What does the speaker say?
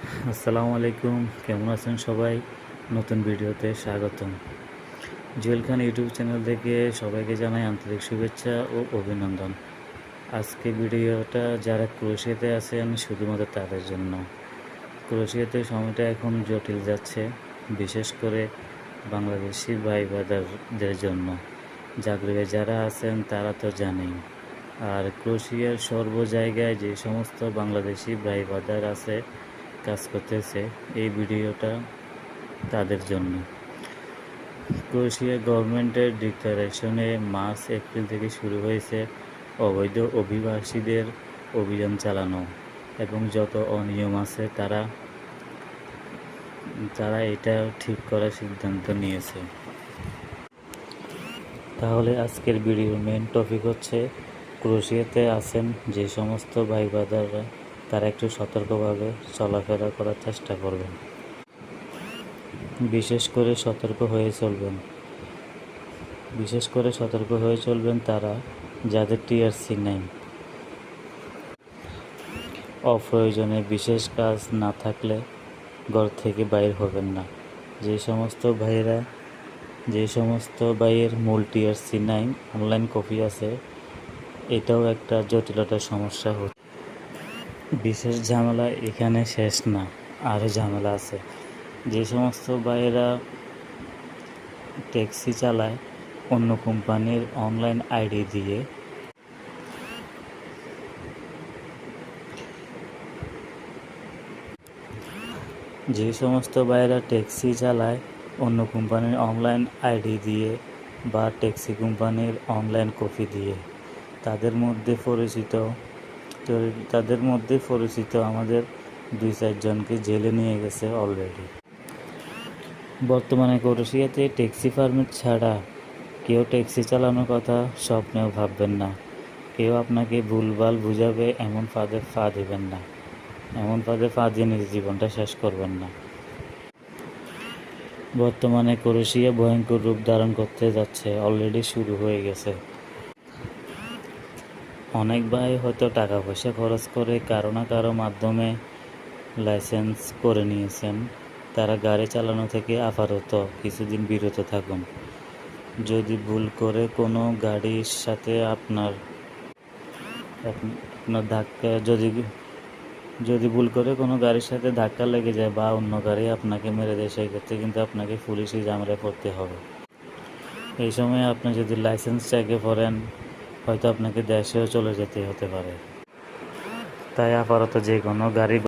আসসালামু আলাইকুম, কেমন আছেন সবাই? নতুন ভিডিওতে স্বাগতম। জুয়েল খান ইউটিউব চ্যানেল থেকে সবাইকে জানাই আন্তরিক শুভেচ্ছা ও অভিনন্দন। আজকে ভিডিওটা যারা ক্রোয়েশিয়াতে আছেন শুধুমাত্র তাদের জন্য। ক্রোয়েশিয়াতে সময়টা এখন জটিল যাচ্ছে, বিশেষ করে বাংলাদেশি ভাই ব্রাদারদের জন্য। জাগরেবে যারা আছেন তারা তো জানেই। আর ক্রোয়েশিয়ার সর্ব জায়গায় যে সমস্ত বাংলাদেশি ভাই ব্রাদার আছে কাজ করতেছে, এই ভিডিওটা তাদের জন্য। ক্রোয়েশিয়া গভর্নমেন্টের ডিক্লারেশনে মার্চ এপ্রিল থেকে শুরু হয়েছে অবৈধ অভিবাসীদের অভিযান চালানো, এবং যত অনিয়ম আছে তারা এটা ঠিক করার সিদ্ধান্ত নিয়েছে। তাহলে আজকের ভিডিওর মেন টপিক হচ্ছে ক্রোয়েশিয়াতে আছেন যে সমস্ত ভাই ব্রাদাররা, তারা একটু সতর্কভাবে চলাফেরা করার চেষ্টা করবেন। বিশেষ করে সতর্ক হয়ে চলবেন তারা যাদের টিআরসি নেই। অপ্রয়োজনে বিশেষ কাজ না থাকলে ঘর থেকে বাইর হবেন না। যে সমস্ত ভাইয়ের মূল টিআরসি নাই, অনলাইন কপি আছে, এটাও একটা জটিলতার সমস্যা হচ্ছে। বিশেষ ঝামেলা এখানে শেষ না, আরও ঝামেলা আছে। যে সমস্ত ভাইয়েরা ট্যাক্সি চালায় অন্য কোম্পানির অনলাইন আইডি দিয়ে, বা ট্যাক্সি কোম্পানির অনলাইন কপি দিয়ে, তাদের মধ্যে পরিচিত আমাদের 2-4 জনকে জেলে নিয়ে গেছে অলরেডি। বর্তমানে ক্রোয়েশিয়াতে ট্যাক্সি পারমিট ছাড়া কেউ ট্যাক্সি চালানোর কথা স্বপ্নেও ভাববেন না। কেউ আপনাকে ভুলভাল বুঝাবে এমন ফাঁদে পা দিবেন না, এমন ফাঁদে পা দিয়ে নিজের জীবনটা শেষ করবেন না। বর্তমানে ক্রোয়েশিয়া ভয়ঙ্কর রূপ ধারণ করতে যাচ্ছে, অলরেডি শুরু হয়ে গেছে। অনেক ভাই হয়তো টাকা পয়সা খরচ করে কারো না কারো মাধ্যমে লাইসেন্স করে নিয়েছেন। তারা গাড়ি চালানো থেকে আপাতত কিছুদিন বিরত থাকুন। যদি ভুল করে কোনো গাড়ির সাথে আপনার ধাক্কা যদি ভুল করে কোনো গাড়ির সাথে ধাক্কা লেগে যায় বা অন্য গাড়ি আপনাকে মেরে দেয়, সেক্ষেত্রে কিন্তু আপনাকে পুলিশি ঝামেলায় পড়তে হবে। এই সময় আপনি যদি লাইসেন্স চেকে পড়েন, হয়তো আপনাকে দেশেও চলে যেতে হতে পারে। তাই আপাতত যে কোনো গাড়ি